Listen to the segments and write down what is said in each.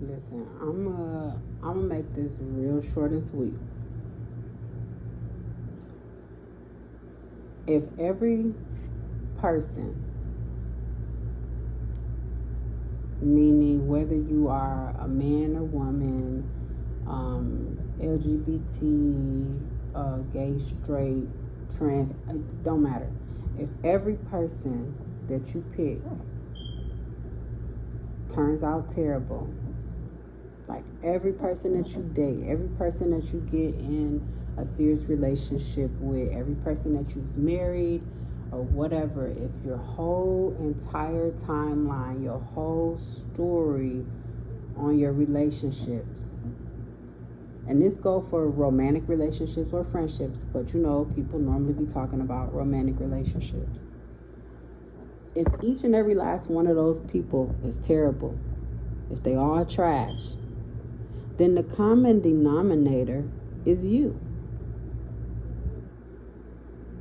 Listen, I'm gonna make this real short and sweet. If every person, meaning whether you are a man or woman, LGBT, gay, straight, trans, it don't matter. If every person that you pick turns out terrible, like every person that you date, every person that you get in a serious relationship with, every person that you've married or whatever, if your whole entire timeline, your whole story on your relationships, and this go for romantic relationships or friendships, but people normally be talking about romantic relationships. If each and every last one of those people is terrible, if they all trash, then the common denominator is you.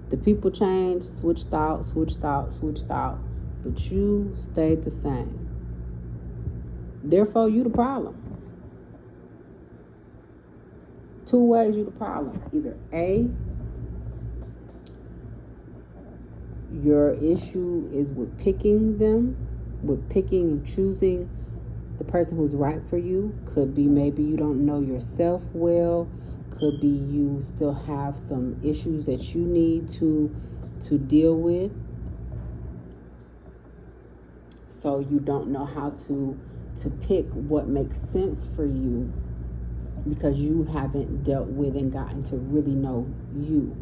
The people changed, switched out, but you stayed the same. Therefore, you the problem. Two ways you the problem. Either A, your issue is with picking and choosing the person who's right for you. Could be maybe you don't know yourself well. Could be you still have some issues that you need to deal with. So you don't know how to pick what makes sense for you because you haven't dealt with and gotten to really know you.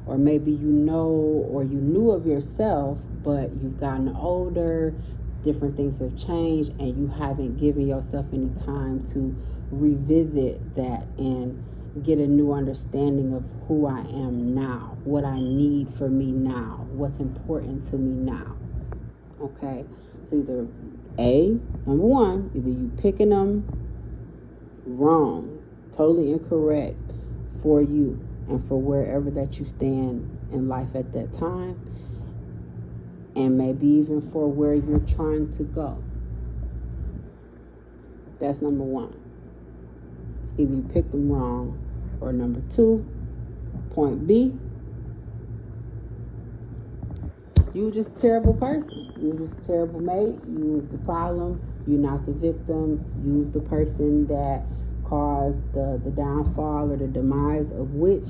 Or maybe you knew of yourself, but you've gotten older, different things have changed, and you haven't given yourself any time to revisit that and get a new understanding of who I am now, what I need for me now, what's important to me now. Okay? So either number one, either you picking them wrong, totally incorrect for you and for wherever that you stand in life at that time, and maybe even for where you're trying to go. That's number one. Either you picked them wrong, or number two, point B, you were just a terrible person. You were just a terrible mate. You was the problem. You're not the victim. You was the person that caused the downfall or the demise of which,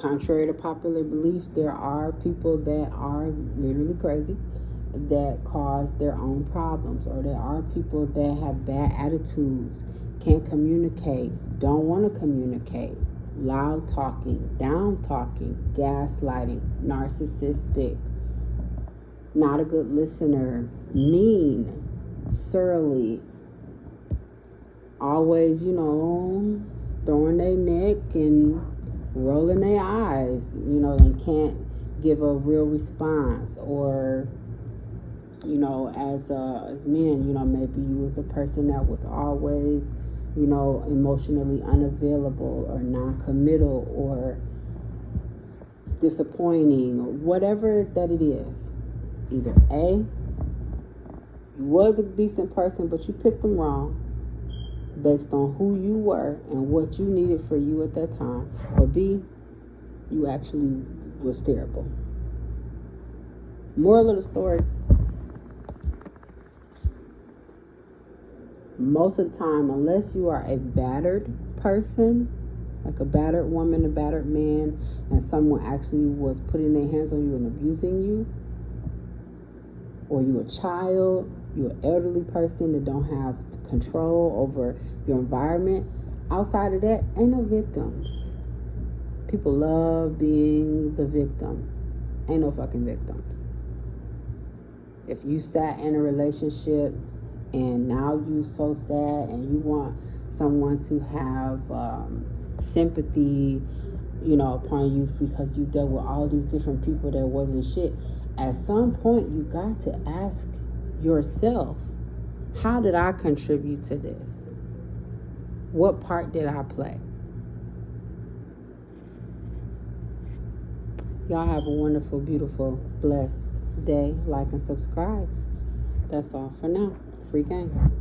contrary to popular belief, there are people that are literally crazy that cause their own problems, or there are people that have bad attitudes, can't communicate, don't want to communicate, loud talking, down talking, gaslighting, narcissistic, not a good listener, mean, surly, always, throwing their neck and rolling their eyes, and can't give a real response. Or, as men, maybe you was the person that was always, emotionally unavailable or non-committal or disappointing or whatever that it is. Either A, you was a decent person, but you picked them wrong based on who you were and what you needed for you at that time, or B, you actually was terrible. Moral of the story, most of the time, unless you are a battered person, like a battered woman, a battered man, and someone actually was putting their hands on you and abusing you, or you a child, you an elderly person that don't have control over your environment, outside of that, ain't no victims. People love being the victim. Ain't no fucking victims. If you sat in a relationship and now you so sad and you want someone to have sympathy, upon you because you dealt with all these different people that wasn't shit, at some point you got to ask yourself, how did I contribute to this? What part did I play? Y'all have a wonderful, beautiful, blessed day. Like and subscribe. That's all for now. Free game.